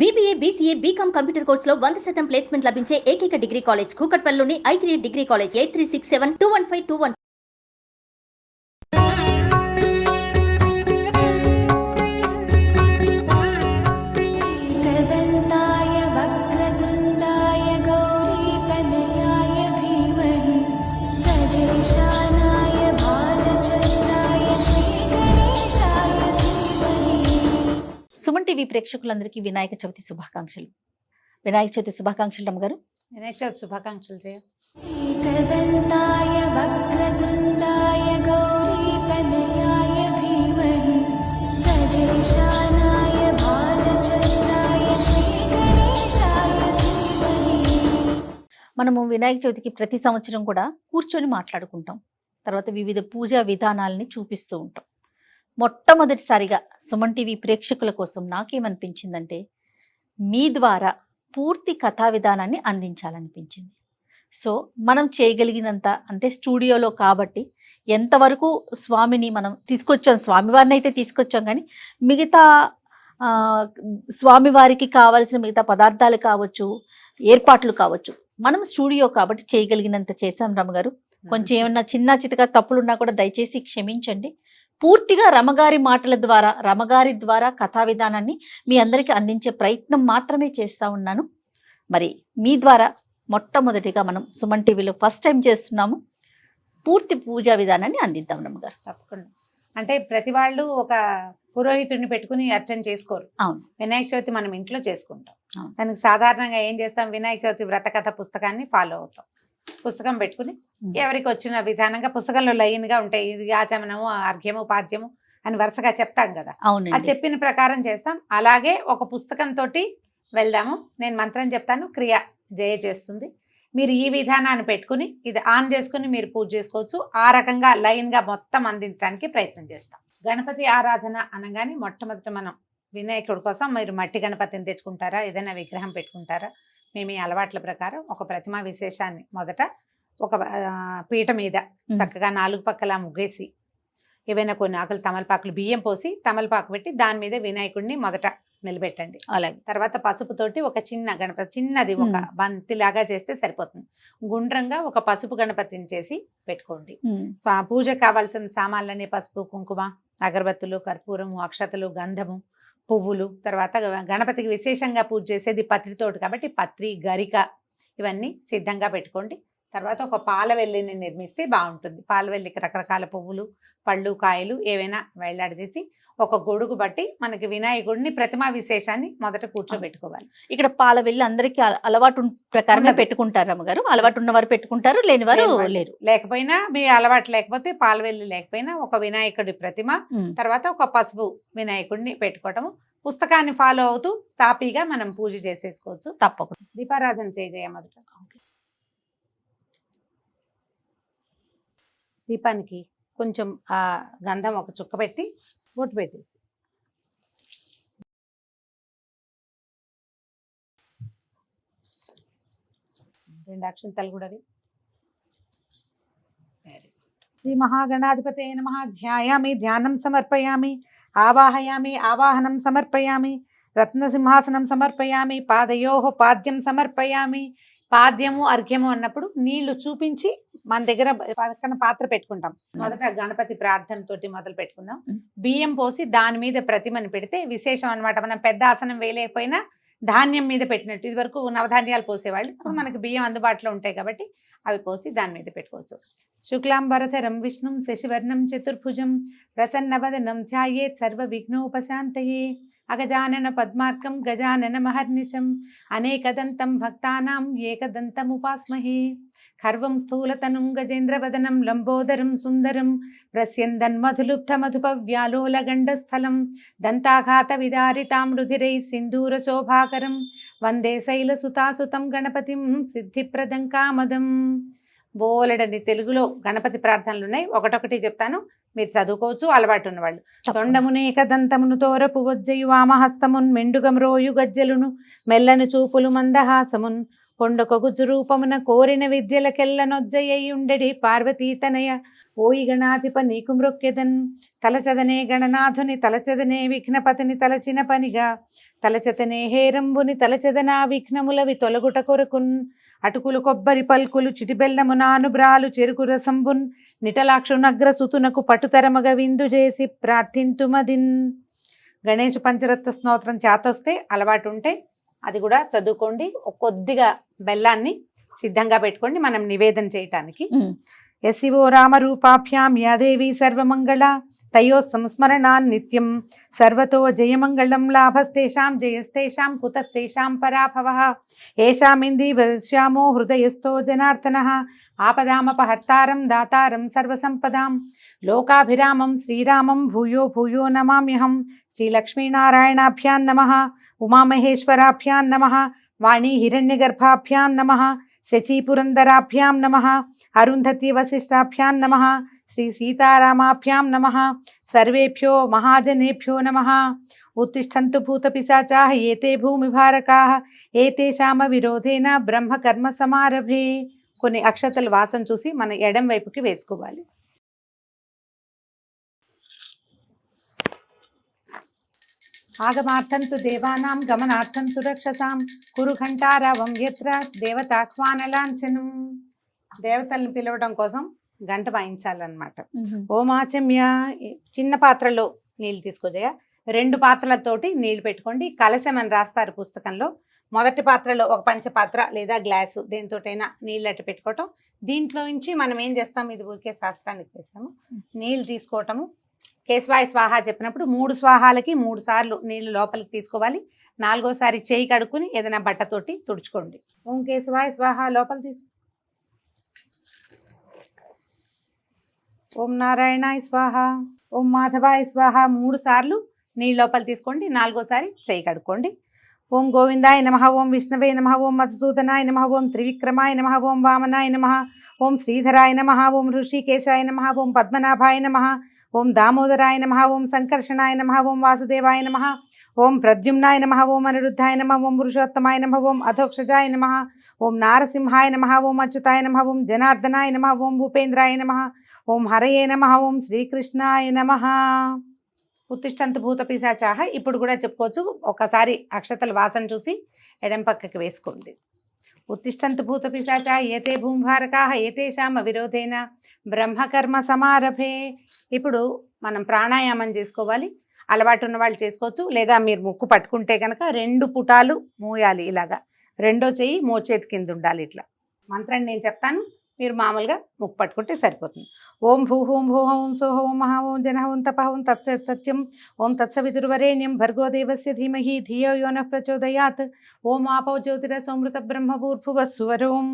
BBA, BCA, BCom computer కోర్సులో 100% placement లభించే ఏకైక డిగ్రీ కాలేజ్ కూకట్పల్లిలోని i3 డిగ్రీ కాలేజ్ 8367215215. एकदन्ताय वक्रतुण्डाय गौरीतनयाय धीमहि गजेशानाय भालचन्द्राय श्रीगणेशाय धीमहि। సుమన్ టీవీ ప్రేక్షకులందరికీ వినాయక చవితి శుభాకాంక్షలు. వినాయక చవితి శుభాకాంక్షలు రమ్మగారు. వినాయక చవితి శుభాకాంక్షలు చేయ. एकदन्ताय वक्रतुण्डाय गौरीतनयाय धीमहि गजेशानाय भालचन्द्राय श्रीगणेशाय धीमहि। మనము వినాయక చవితికి ప్రతి సంవత్సరం కూడా కూర్చొని మాట్లాడుకుంటాం. తర్వాత వివిధ పూజా విధానాలని చూపిస్తూ ఉంటాం. మొట్టమొదటిసారిగా సుమన్ టీవీ ప్రేక్షకుల కోసం నాకేమనిపించిందంటే మీ ద్వారా పూర్తి కథా విధానాన్ని అందించాలనిపించింది. సో మనం చేయగలిగినంత, అంటే స్టూడియోలో కాబట్టి ఎంతవరకు స్వామిని మనం తీసుకొచ్చాం, స్వామివారిని అయితే తీసుకొచ్చాం, కానీ మిగతా స్వామివారికి కావాల్సిన మిగతా పదార్థాలు కావచ్చు, ఏర్పాట్లు కావచ్చు, మనం స్టూడియో కాబట్టి చేయగలిగినంత చేశాం రమగారు. కొంచెం ఏమన్నా చిన్న చితక తప్పులున్నా కూడా దయచేసి క్షమించండి. పూర్తిగా రమగారి మాటల ద్వారా, రమగారి ద్వారా కథా విధానాన్ని మీ అందరికీ అందించే ప్రయత్నం మాత్రమే చేస్తూ ఉన్నాను. మరి మీ ద్వారా మొట్టమొదటిగా మనం సుమన్ టీవీలో ఫస్ట్ టైం చేస్తున్నాము. పూర్తి పూజా విధానాన్ని అందిద్దాం రమగారు. తప్పకుండా. అంటే ప్రతి వాళ్ళు ఒక పురోహితుడిని పెట్టుకుని అర్చన చేసుకోరు. అవును. వినాయక చవితి మనం ఇంట్లో చేసుకుంటాం. అవును. దానికి సాధారణంగా ఏం చేస్తాం, వినాయక చవితి వ్రతకథ పుస్తకాన్ని ఫాలో అవుతాం. పుస్తకం పెట్టుకుని ఎవరికి వచ్చిన విధానంగా పుస్తకంలో లైన్గా ఉంటాయి, ఇది ఆచమనము, అర్ఘ్యము, పాద్యము అని వరుసగా చెప్తాం కదా. అవును. అది చెప్పిన ప్రకారం చేస్తాం. అలాగే ఒక పుస్తకంతో వెళ్దాము. నేను మంత్రం చెప్తాను, క్రియ జయ చేస్తుంది. మీరు ఈ విధానాన్ని పెట్టుకుని ఇది ఆన్ చేసుకుని మీరు పూజ చేసుకోవచ్చు. ఆ రకంగా లైన్గా మొత్తం అందించడానికి ప్రయత్నం చేస్తాం. గణపతి ఆరాధన అనగానే మొట్టమొదటి మనం వినాయకుడి కోసం మీరు మట్టి గణపతిని తెచ్చుకుంటారా, ఏదైనా విగ్రహం పెట్టుకుంటారా? మేము ఈ అలవాట్ల ప్రకారం ఒక ప్రతిమా విశేషాన్ని మొదట ఒక పీట మీద చక్కగా 4 పక్కల ముగ్గేసి ఏవైనా కొన్ని ఆకులు తమలపాకులు బియ్యం పోసి తమలపాకు పెట్టి దాని మీద వినాయకుడిని మొదట నిలబెట్టండి. అలాగే తర్వాత పసుపుతోటి ఒక చిన్న గణపతి, చిన్నది ఒక బంతిలాగా చేస్తే సరిపోతుంది. గుండ్రంగా ఒక పసుపు గణపతిని చేసి పెట్టుకోండి. పూజకు కావాల్సిన సామాన్లన్నీ పసుపు, కుంకుమ, అగరబత్తులు, కర్పూరము, అక్షతలు, గంధము, పువ్వులు. తర్వాత గణపతికి విశేషంగా పూజ చేసేది పత్రితోటి కాబట్టి పత్రి, గరిక ఇవన్నీ సిద్ధంగా పెట్టుకోండి. తర్వాత ఒక పాలవెల్లిని నిర్మిస్తే బాగుంటుంది. పాలవెల్లికి రకరకాల పువ్వులు, పళ్ళు, కాయలు ఏవైనా వేలాడదీసి ఒక గొడుగు బట్టి మనకి వినాయకుడిని ప్రతిమా విశేషాన్ని మొదట కూర్చోబెట్టుకోవాలి. ఇక్కడ పాలవెల్లి అందరికీ అలవాటు ప్రకారంగా పెట్టుకుంటారు రమ్మగారు. అలవాటు ఉన్నవారు పెట్టుకుంటారు, లేనివారు లేరు. లేకపోయినా మీ అలవాటు లేకపోతే పాలవెల్లి లేకపోయినా ఒక వినాయకుడి ప్రతిమ, తర్వాత ఒక పసుపు వినాయకుడిని పెట్టుకోవటము. పుస్తకాన్ని ఫాలో అవుతూ తాపీగా మనం పూజ చేసేసుకోవచ్చు. తప్పకుండా. దీపారాధన చేయ మొదట. దీపానికి కొంచెం ఆ గంధం ఒక చుక్క పెట్టి బొట్టు పెట్టేసి రెండు అక్షంతలు కూడా శ్రీ మహాగణాధిపతే నమః. ధ్యాయామి, ధ్యానం సమర్పయామి, ఆవాహయామి, ఆవాహనం సమర్పయామి, రత్నసింహాసనం సమర్పయామి, పాదయోః పాద్యం సమర్పయామి. పాద్యము, అర్ఘ్యము అన్నప్పుడు నీళ్లు చూపించి మన దగ్గర పక్కన పాత్ర పెట్టుకుంటాం. మొదట గణపతి ప్రార్థనతోటి మొదలు పెట్టుకుందాం. బియ్యం పోసి దాని మీద ప్రతిమని పెడితే విశేషం అన్నమాట. మనం పెద్ద ఆసనం వేయలేకపోయినా ధాన్యం మీద పెట్టినట్టు. ఇది వరకు నవధాన్యాలు పోసేవాళ్ళు, ఇప్పుడు మనకి బియ్యం అందుబాటులో ఉంటాయి కాబట్టి అవి పోసి దాని మీద పెట్టుకోవచ్చు. శుక్లాంబరధరం విష్ణుం శశివర్ణం చతుర్భుజం ప్రసన్నవదనం ధ్యాయేత్ సర్వ విఘ్నోపశాంతయే. అగజానన పద్మార్కం గజానన మహర్నిశం అనేకదంతం భక్తానాం ఏకదంతముపాస్మహే. ఖర్వం స్థూలతనుం గజేంద్రవదనం లంబోదరం సుందరం ప్రస్యందన్మధులుబ్ధమధుపవ్యాలోలగండస్థలం దంతాఘాత విదారితాం రుధిరై సింధూర శోభాకరం వందే శైలసుతాసుతం గణపతిం సిద్ధిప్రదం కామదం. బోలెడని తెలుగులో గణపతి ప్రార్థనలు ఉన్నాయి. ఒకటొకటి చెప్తాను, మీరు చదువుకోవచ్చు అలవాటు ఉన్నవాళ్ళు. తొండమునేక దంతమును తోరపు వజ్జయు వామహస్తమున్ మెండుగమ్రోయు గజ్జలును మెల్లను చూపులు మందహాసమున్ కొండకొగుజు రూపమున కోరిన విద్యలకెల్ల నొజ్జయ్యుండెడి పార్వతీ తనయ ఓయి గణాధిప నీకు మృక్కెదన్ తలచదనే గణనాథుని తలచదనే విఘ్నపతిని తలచిన పనిగా తలచతనే హేరంబుని తలచదనా విఘ్నములవి తొలగుట కొరకున్ అటుకులు కొబ్బరి పల్కులు చిటిబెల్లము నానుబ్రాలు చెరుకు రసంబున్ నిటలాక్షునగ్ర సుతునకు పటుతరమగ విందు చేసి ప్రార్థింతుమదిన్. గణేష్ పంచరత్న స్తోత్రం చేతొస్తే అలవాటు ఉంటే అది కూడా చదువుకోండి. కొద్దిగా బెల్లాన్ని సిద్ధంగా పెట్టుకోండి మనం నివేదన చేయటానికి. యశివో రామరూపాభ్యాం యాదేవి సర్వమంగళ తయో సంస్మరణాన్ నిత్యం సర్వతో జయమంగళం లాభస్తేషాం జయస్తేషాం కుతస్తేషాం పరాభవః ఏషామింది వర్ష్యామో హృదయస్థో జనార్దనః ఆపదామపహర్తారం దాతారం సర్వసంపదాం లోకాభిరామం శ్రీరామం భూయో భూయో నమామ్యహం. శ్రీలక్ష్మీనారాయణాభ్యాం నమః, ఉమామహేశ్వరాభ్యాం నమః, వాణీ హిరణ్యగర్భాభ్యాం నమః, శచీపురందరాభ్యాం నమః, అరుంధతి వశిష్టాభ్యాం నమః, శ్రీ సీతారామాభ్యాం నమః. సర్వేభ్యో మహాజనేభ్యో నమః. ఉత్తిష్టంతు భూతపిశాచాః ఏతే భూమిభారకాః ఏతేషామ విరోధేన బ్రహ్మకర్మ సమారభే. కొన్ని అక్షతలు వాసన చూసి మన ఎడం వైపుకి వేసుకోవాలి. ఆగమార్థంతు దేవానాం గమనార్థంతు రక్షసాం కురు ఘంటారావం యత్ర దేవతాహ్వానలాంఛనం. దేవతల్ని పిలవడం కోసం గంట వాయించాలన్నమాట. ఓమాచమ్య. చిన్న పాత్రలో నీళ్ళు తీసుకోజయ. 2 పాత్రలతోటి నీళ్ళు పెట్టుకోండి. కలశం అని రాస్తారు పుస్తకంలో. మొదటి పాత్రలో ఒక పంచపాత్ర లేదా గ్లాసు దేనితోటైనా నీళ్ళు అట్టు పెట్టుకోవటం. దీంట్లో నుంచి మనం ఏం చేస్తాం, ఇది ఊరికే శాస్త్రానికి చేస్తాము. నీళ్ళు తీసుకోవటము, కేశవాయ స్వాహ చెప్పినప్పుడు 3 స్వాహాలకి 3 సార్లు నీళ్ళు లోపలికి తీసుకోవాలి. 4వసారి చేయి కడుక్కుని ఏదైనా బట్టతోటి తుడుచుకోండి. ఓం కేశవాయ స్వాహ లోపల తీసు. ఓం నారాయణాయ స్వాహ, ఓం మాధవాయ స్వాహ 3 సార్లు నీళ్ళు లోపల తీసుకోండి. 4వసారి చేయి కడుక్కోండి. ఓం గోవిందాయ నమః, ఓం విష్ణవే నమః, ఓం మధుసూదనాయ నమః, ఓం త్రివిక్రమాయ నమః, ఓం వామనాయ నమః, ఓం శ్రీధరాయ నమః, ఓం ఋషికేశాయ నమః, ఓం పద్మనాభాయ నమః, ఓం దామోదరాయ నమః, ఓం సంకర్షణాయ నమః, ఓం వాసుదేవాయ నమః, ఓం ప్రద్యుమ్నాయ నమః, ఓం అనిరుద్ధాయ నమః, ఓం పురుషోత్తమాయ నమః, ఓం అధోక్షజాయ నమః, ఓం నారసింహాయ నమః, ఓం అచ్యుతాయ నమః, ఓం జనార్దనాయ నమః, ఓం భూపేంద్రాయ నమః, ఓం హరయే నమః, ఓం శ్రీకృష్ణాయ నమః. ఉత్తిష్టంతు భూత పిశాచాః. ఇప్పుడు కూడా చెప్పుకోవచ్చు. ఒకసారి అక్షతల వాసన చూసి ఎడం పక్కకి వేసుకోండి. ఉత్తిష్టంతు భూత పిశాచాః ఏతే భూమిభారకాః ఏతేషామ విరోధేన బ్రహ్మకర్మ సమారభే. ఇప్పుడు మనం ప్రాణాయామం చేసుకోవాలి. అలవాటు ఉన్న వాళ్ళు చేసుకోవచ్చు, లేదా మీరు ముక్కు పట్టుకుంటే కనుక 2 పుటాలు మూయాలి. ఇలాగా 2వ చెయ్యి మోచేతి కింద ఉండాలి. ఇట్లా మంత్రం నేను చెప్తాను, మీరు మామూలుగా ముక్కు పట్టుకుంటే సరిపోతుంది. ఓం భూః ఓం భువః ఓం సోః ఓం మహా ఓం జనః ఓం తపః ఓం తత్సత్ సత్యం ఓం తత్సవితుర్వరేణ్యం భర్గో దేవస్య ధీమహి ధియో యో నః ప్రచోదయాత్. ఓం ఆపో జ్యోతిరసోమృత బ్రహ్మభూర్భువః స్వరోం.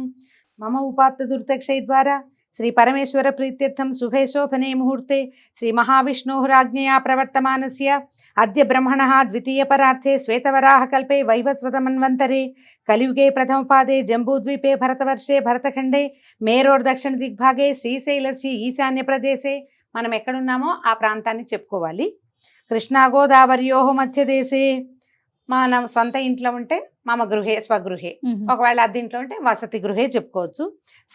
మమ ఉపాత్త దుర్దక్షై ద్వారా శ్రీ పరమేశ్వర ప్రీత్యర్థం శుభే శోభనే ముహూర్తే శ్రీ మహావిష్ణోరాజ్ఞయా ప్రవర్తమానస్య అద్య బ్రహ్మణః ద్వితీయ పరార్థే శ్వేతవరాహ కల్పే వైవస్వత మన్వంతరే కలియుగే ప్రథమపాదే జంబూద్వీపే భరతవర్షే భరతఖండే మేరోర్ దక్షిణ దిగ్భాగే శ్రీశైలస్య ఈశాన్య ప్రదేశే. మనం ఎక్కడున్నామో ఆ ప్రాంతాన్ని చెప్పుకోవాలి. కృష్ణా గోదావర్యోః మధ్యదేశే. మన సొంత ఇంట్లో ఉంటే మమ గృహే స్వగృహే, ఒకవేళ అద్దెంట్లో ఉంటే వసతి గృహే చెప్పుకోవచ్చు.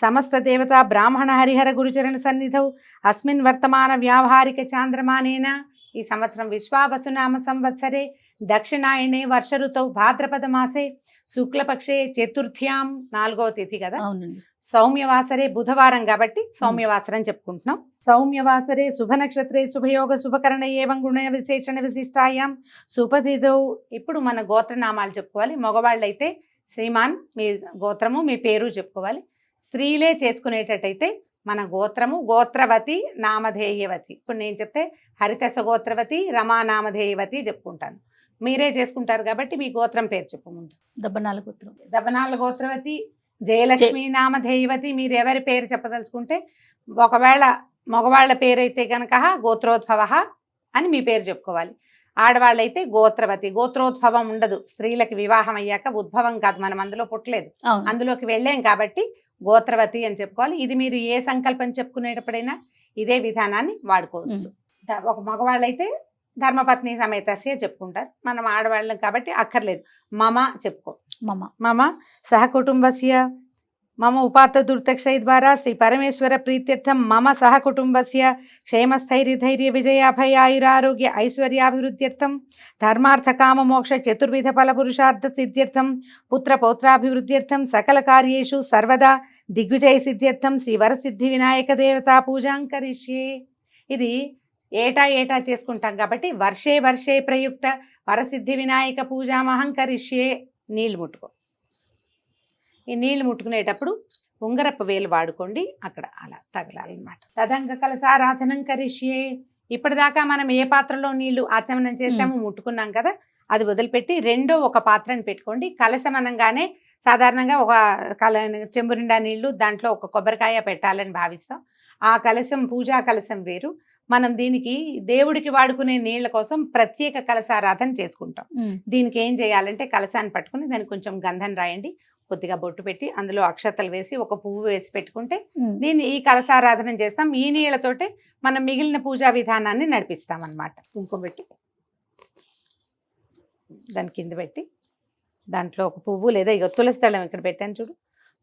సమస్త దేవత బ్రాహ్మణ హరిహర గురుచరణ సన్నిధౌ అస్మిన్ వర్తమాన వ్యావహారిక చాంద్రమానేన. ఈ సంవత్సరం విశ్వావసునామ సంవత్సరే దక్షిణాయనే వర్ష ఋతౌ భాద్రపద మాసే శుక్లపక్షే చతుర్థ్యాం 4వ తిథి కదా. సౌమ్యవాసరే బుధవారం కాబట్టి సౌమ్యవాసరం చెప్పుకుంటున్నాం. సౌమ్యవాసరే శుభ నక్షత్రే శుభయోగ శుభకరణ ఏవం గుణ విశేషణ విశిష్టాయాం సుపతిథౌ. ఇప్పుడు మన గోత్రనామాలు చెప్పుకోవాలి. మగవాళ్ళైతే శ్రీమాన్ మీ గోత్రము మీ పేరు చెప్పుకోవాలి. స్త్రీలే చేసుకునేటట్టయితే మన గోత్రము గోత్రవతి నామధేయవతి. ఇప్పుడు నేను చెప్తే హరితస గోత్రవతి రమా నామధేయవతి చెప్పుకుంటాను. మీరే చేసుకుంటారు కాబట్టి మీ గోత్రం పేరు చెప్పు. ముందు దబ్బనాల గోత్రం. దబ్బనాల గోత్రవతి, జయలక్ష్మి నామధేయవతి. మీరు ఎవరి పేరు చెప్పదలుచుకుంటే, ఒకవేళ మగవాళ్ళ పేరైతే కనుక గోత్రోద్భవ అని మీ పేరు చెప్పుకోవాలి. ఆడవాళ్ళైతే గోత్రవతి. గోత్రోద్భవం ఉండదు. స్త్రీలకి వివాహం అయ్యాక ఉద్భవం కాదు, మనం అందులో పుట్టలేదు, అందులోకి వెళ్ళాం కాబట్టి గోత్రవతి అని చెప్పుకోవాలి. ఇది మీరు ఏ సంకల్పం చెప్పుకునేటప్పుడైనా ఇదే విధానాన్ని వాడుకోవచ్చు. ఒక మగవాళ్ళైతే ధర్మపత్ని సమేతస్య చెప్పుకుంటారు. మనం ఆడవాళ్ళం కాబట్టి అక్కర్లేదు. మమ చెప్పుకో. మమ మమ సహకుటుంబస్య మమ ఉపాత్త దుర్తక్షయ ద్వారా శ్రీ పరమేశ్వర ప్రీత్యర్థం మమ సహకుటుంబస్య క్షేమస్థైర్యధైర్య విజయాభయాయురారోగ్య ఐశ్వర్యాభివృద్ధ్యర్థం ధర్మార్థ కామ మోక్ష చతుర్విధ ఫల పురుషార్థ సిద్ధ్యర్థం పుత్ర పౌత్రాభివృద్ధ్యర్థం సకల కార్యేషు సర్వదా దిగ్విజయ సిద్ధ్యర్థం శ్రీ వరసిద్ధి వినాయక దేవతా పూజాం కరిష్యే. ఇది ఏటా చేసుకుంటాం కాబట్టి వర్షే వర్షే ప్రయుక్త వరసిద్ధి వినాయక పూజామహం కరిష్యే. నీళ్ళు ముట్టుకో. ఈ నీళ్ళు ముట్టుకునేటప్పుడు ఉంగరపు వేలు వాడుకోండి, అక్కడ అలా తగలాలన్నమాట. తదంగ కలసారాధనం కరిష్యే. ఇప్పటిదాకా మనం ఏ పాత్రలో నీళ్లు ఆచమనం చేసామో ముట్టుకున్నాం కదా, అది వదిలిపెట్టి రెండో ఒక పాత్రని పెట్టుకోండి. కలశం అనగానే సాధారణంగా ఒక చెంబు నిండా నీళ్లు, దాంట్లో ఒక కొబ్బరికాయ పెట్టాలని భావిస్తాం. ఆ కలశం పూజా కలశం వేరు. మనం దీనికి దేవుడికి వాడుకునే నీళ్ల కోసం ప్రత్యేక కలశారాధన చేసుకుంటాం. దీనికి ఏం చేయాలంటే కలశాన్ని పట్టుకుని దానికి కొంచెం గంధం రాయండి, కొద్దిగా బొట్టు పెట్టి అందులో అక్షతలు వేసి ఒక పువ్వు వేసి పెట్టుకుంటే దీన్ని ఈ కలశారాధన చేస్తాం. ఈ నీళ్ళతోటే మనం మిగిలిన పూజా విధానాన్ని నడిపిస్తాం అన్నమాట. కుంకుమ పెట్టి దాని కింద పెట్టి దాంట్లో ఒక పువ్వు లేదా ఇక తులసి దళం ఇక్కడ పెట్టాను చూడు,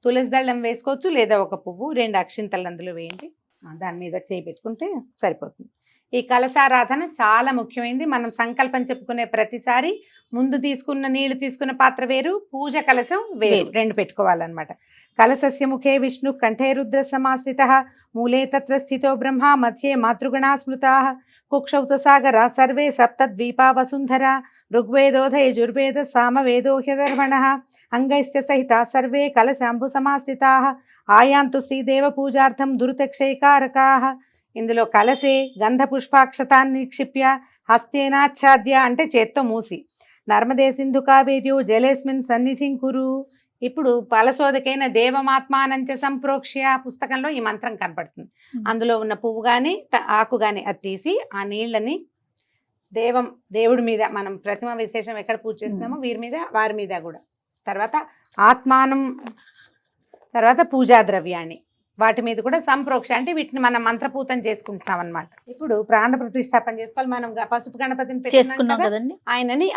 తులసి దళం వేసుకోవచ్చు, లేదా ఒక పువ్వు 2 అక్షింతలు అందులో వేయండి. దాని మీద చేయి పెట్టుకుంటే సరిపోతుంది. ఈ కలశారాధన చాలా ముఖ్యమైనది. మనం సంకల్పం చెప్పుకునే ప్రతిసారి ముందు తీసుకున్న నీళ్లు తీసుకున్న పాత్ర వేరు, పూజ కలశం వేరు, 2 పెట్టుకోవాలన్నమాట. కలశస్య ముఖే విష్ణు కంఠే రుద్ర సమాశ్రిత మూలే తత్ర స్థితో బ్రహ్మ మధ్యే మాతృగణా స్మృతా కుక్షౌత సాగర సర్వే సప్తద్వీపా వసుంధర ఋగ్వేదోధ యజుర్వేద సామవేదో హ్యధర్వణ అంగైశ్చ సహిత సర్వే కలశాంబు సమాశ్రితా ఆయాంతు శ్రీదేవ పూజార్థం దురితక్షయకారకా. ఇందులో కలసే గంధ పుష్పాక్షతాన్ని నిక్షిప్య హస్తేనాచ్ఛాద్య అంటే చేత్తో మూసి నర్మదే సింధు కావేర్యో జలేస్మిన్ సన్నిధిం కురు. ఇప్పుడు ఫలశోధకైన దేవమాత్మానంత్య సంప్రోక్ష్య పుస్తకంలో ఈ మంత్రం కనపడుతుంది. అందులో ఉన్న పువ్వు కానీ ఆకు కానీ అది తీసి ఆ నీళ్ళని దేవుడి మీద మనం ప్రతిమ విశేషం ఎక్కడ పూజ చేస్తున్నామో వీరి మీద వారి మీద కూడా, తర్వాత ఆత్మానం, తర్వాత పూజా ద్రవ్యాన్ని వాటి మీద కూడా సంప్రోక్ష అంటే వీటిని మనం మంత్రపూతం చేసుకుంటున్నాం అన్నమాట. ఇప్పుడు ప్రాణ ప్రతిష్టాపన చేసుకోవాలి. మనం పసుపు గణపతిని చేసుకున్నాం కదండి, ఆయనని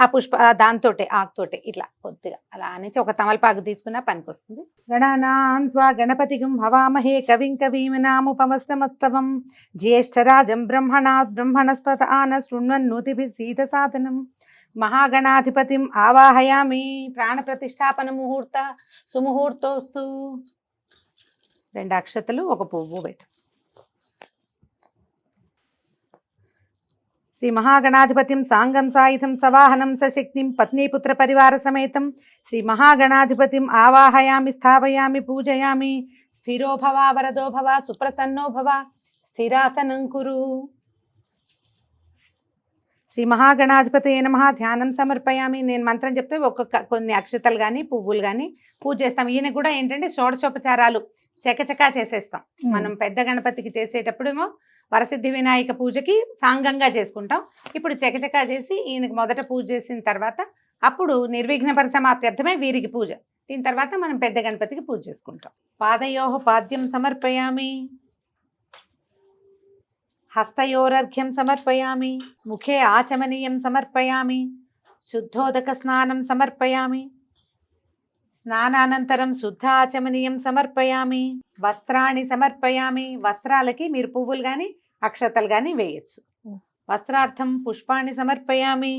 ఆ దాంతోటే ఆకుతోటే ఇట్లా కొద్దిగా అలా అనేసి ఒక తమలపాకు తీసుకున్నా పనికి వస్తుంది. గణానాన్త్వా గణపతిగం హవామహే కవిం కవీమనాముపమస్తమస్తవం జ్యేష్ఠరాజం బ్రహ్మణాత్ బ్రహ్మణస్పత ఆన శృణ్వన్నోతిభిः సీత సాధనం మహాగణాధిపతిం ఆవాహయామి. ప్రాణ ప్రతిష్టాపన ముహూర్త సుముహూర్తోస్తు. 2 అక్షతలు ఒక పువ్వు పెట్టు. శ్రీ మహాగణాధిపతిం సాంగం సాయుధం సవాహనం సశక్తిం పత్నీపుత్ర పరివార సమేతం శ్రీ మహాగణాధిపతిం ఆవాహయామి స్థాపయామి పూజయామి. స్థిరో భవ వరదో భవ సుప్రసన్నో భవ స్థిరాసనం కురు. శ్రీ మహాగణాధిపతయే నమః. ధ్యానం సమర్పయామి. నేను మంత్రం చెప్తే కొన్ని అక్షతలు కానీ పువ్వులు కానీ పూజ చేస్తాం. ఈయన కూడా ఏంటంటే షోడశోపచారాలు చకచకా చేసేస్తాం. మనం పెద్ద గణపతికి చేసేటప్పుడేమో వరసిద్ధి వినాయక పూజకి సాంగంగా చేసుకుంటాం. ఇప్పుడు చకచకా చేసి ఈయనకి మొదట పూజ చేసిన తర్వాత అప్పుడు నిర్విఘ్న పరిసమాప్త్యర్థమే వీరికి పూజ. దీని తర్వాత మనం పెద్ద గణపతికి పూజ చేసుకుంటాం. పాదయోః పాద్యం సమర్పయామి, హస్తయోరర్ఘ్యం సమర్పయామి, ముఖే ఆచమనీయం సమర్పయామి, శుద్ధోదక స్నానం సమర్పయామి, స్నానానంతరం శుద్ధ ఆచమనీయం సమర్పయామి, వస్త్రాన్ని సమర్పయామి. వస్త్రాలకి మీరు పువ్వులు కానీ అక్షతలు కానీ వేయచ్చు. వస్త్రార్థం పుష్పాన్ని సమర్పయామి.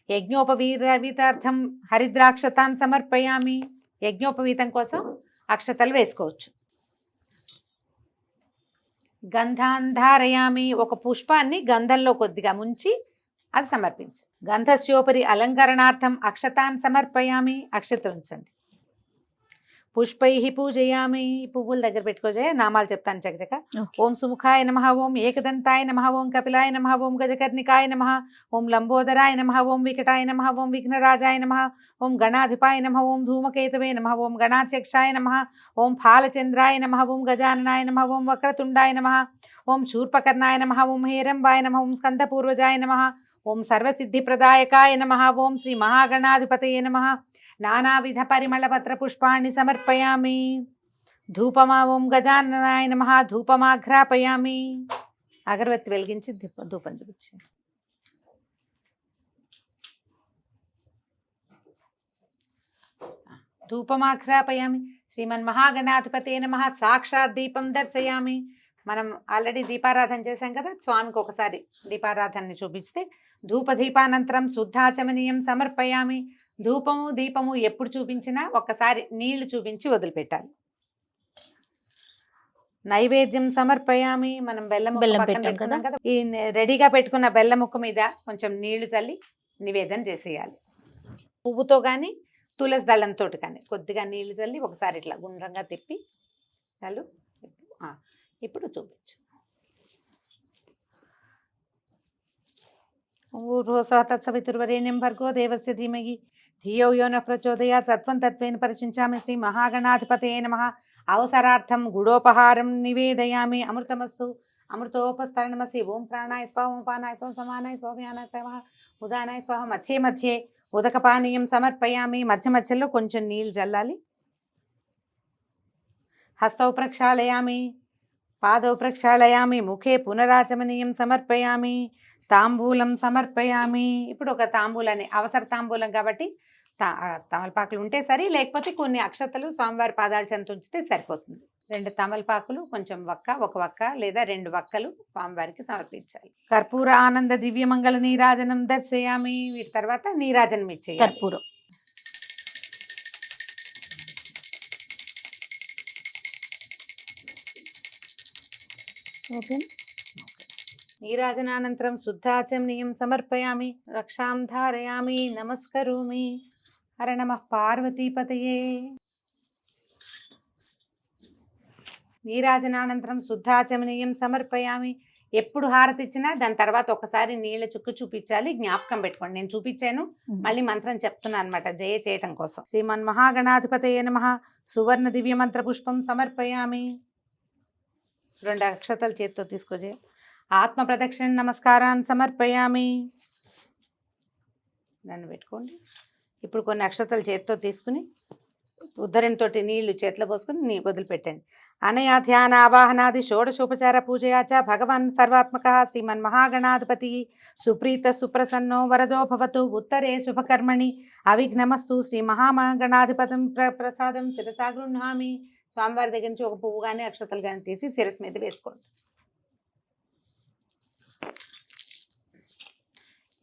యజ్ఞోపవీతార్థం హరిద్రాక్షతాన్ని సమర్పయామి. యజ్ఞోపవీతం కోసం అక్షతలు వేసుకోవచ్చు. గంధాన్ ధారయామి. ఒక పుష్పాన్ని గంధంలో కొద్దిగా ముంచి అది సమర్పించు. గంధస్యోపరి అలంకరణార్థం అక్షతాన్ సమర్పయామి. అక్షత ఉంచండి. పుష్పై పూజయామి. పువ్వుల దగ్గర పెట్టుకోజే నామాలు చెప్తాను చకచక. ఓం సుముఖాయ నమః, ఓం ఏకదంతాయ నమః, ఓం కపిలాయ నమః, ఓం గజకర్ణికాయ నమః, ఓం లంబోదరాయ నమః, ఓం వికటాయ నమః, ఓం విఘ్నరాజాయ నమః, ఓం గణాధిపాయ నమః, ఓం ధూమకేతవే నమః, ఓం గణాధ్యక్షాయ నమః, ఓం ఫాలచంద్రాయ నమః, ఓం గజాననాయ నమః, ఓం వక్రతుండాయ నమః, ఓం శూర్పకర్ణాయ నమః, ఓం హేరంబాయ నమః, ఓం స్కందపూర్వజాయ నమః, ఓం సర్వసిద్ధిప్రదాయకాయ నమః, ఓం శ్రీ మహాగణాధిపతయే నమః. నానావిధ పరిమళపత్ర పుష్పాన్ని సమర్పయామి. ధూపమా ఓం గజాననాయ నమః, ధూపమాఘ్రాపయామి. అగరబత్తి వెలిగించి ధూపం చూపించి ధూపమాఘ్రాపయామి. శ్రీమన్మహాగణాధిపతే నమః. సాక్షాత్ దీపం దర్శయామి. మనం ఆల్రెడీ దీపారాధన చేశాం కదా, స్వామికి ఒకసారి దీపారాధనని చూపిస్తే ధూపదీపానంతరం శుద్ధాచమనీయం సమర్పయామి. ధూపము దీపము ఎప్పుడు చూపించినా ఒక్కసారి నీళ్లు చూపించి వదిలిపెట్టాలి. నైవేద్యం సమర్పయామి. మనం బెల్లం బెల్లం పక్కన పెట్టాం పెట్టుకున్నాం కదా, ఈ రెడీగా పెట్టుకున్న బెల్లం ముక్క మీద కొంచెం నీళ్లు చల్లి నివేదన చేసేయాలి. పువ్వుతో కానీ తులసి దళంతో కానీ కొద్దిగా నీళ్లు చల్లి ఒకసారి ఇట్లా గుండ్రంగా తిప్పి చాలు. ఇప్పుడు చూపించు. తత్సవితుర్వరేణ్యం భర్గో దేవస్య ధీమహి ధియో యో నః ప్రచోదయాత్. సత్వం తత్వేన పరిచించామి. శ్రీ మహాగణాధిపతయే నమః. అవసరార్థం గుడోపహారం నివేదయామి. అమృతమస్తు. అమృతోపస్తరణమసి. ఓం ప్రాణాయ స్వాహ. ఓం పానాయ స్వాహ. సమానాయ స్వాహ. వ్యానాయ స్వాహ. ఉదానాయ స్వాహ. మధ్యే మధ్యే ఉదకపానీయం సమర్పయామి. మధ్య మధ్యలో కొంచెం నీళ్ళు చల్లాలి. హస్తౌ ప్రక్షాళయామి. పాదౌ ప్రక్షాళయామి. ముఖే పునరాచమనీయం సమర్పయామి. తాంబూలం సమర్పయామి. ఇప్పుడు ఒక తాంబూలాన్ని, అవసర తాంబూలం కాబట్టి తమలపాకులు ఉంటే సరి, లేకపోతే కొన్ని అక్షతలు స్వామివారి పాదాల చెంత ఉంచితే సరిపోతుంది. 2 తమలపాకులు, కొంచెం ఒక వక్క లేదా 2 వక్కలు స్వామివారికి సమర్పించాలి. కర్పూర ఆనంద దివ్యమంగళ నీరాజనం దర్శయామి. వీటి తర్వాత నీరాజనం ఇచ్చేయాలి. కర్పూరం. ఓకే. నీరాజనానంతరం శుద్ధాచమనీయం సమర్పయామి. రక్షాం ధారయామి. నమస్కరోమి. హర నమః పార్వతీపతయే. నీరాజనానంతరం శుద్ధాచమనీయం సమర్పయామి. ఎప్పుడు హారతి ఇచ్చినా దాని తర్వాత ఒకసారి నీళ్ళ చుక్కు చూపించాలి. జ్ఞాపకం పెట్టుకోండి. నేను చూపించాను, మళ్ళీ మంత్రం చెప్తున్నాను అనమాట జయ చేయటం కోసం. శ్రీమన్ మహాగణాధిపతయే నమః. సువర్ణ దివ్య మంత్ర పుష్పం సమర్పయామి. 2 అక్షతలు చేతితో తీసుకోజే. ఆత్మ ప్రదక్షిణ నమస్కారాన్ని సమర్పయామి. నన్ను పెట్టుకోండి. ఇప్పుడు కొన్ని అక్షతలు చేతితో తీసుకుని ఉద్ధరణతోటి నీళ్లు చేతిలో పోసుకుని వదిలిపెట్టండి. అనయా ధ్యాన ఆవాహనాది షోడశోపచార పూజయాచ భగవాన్ సర్వాత్మక శ్రీమన్ మహాగణాధిపతి సుప్రీత సుప్రసన్నో వరదో భవతు. ఉత్తరే శుభకర్మణి అవిఘ్నమస్తు. శ్రీ మహాగణాధిపతం ప్రసాదం శిరసా గృహ్ణామి. స్వామివారి దగ్గర నుంచి ఒక పువ్వు కానీ అక్షతలు కానీ తీసి శిరస్సు మీద వేసుకోండి.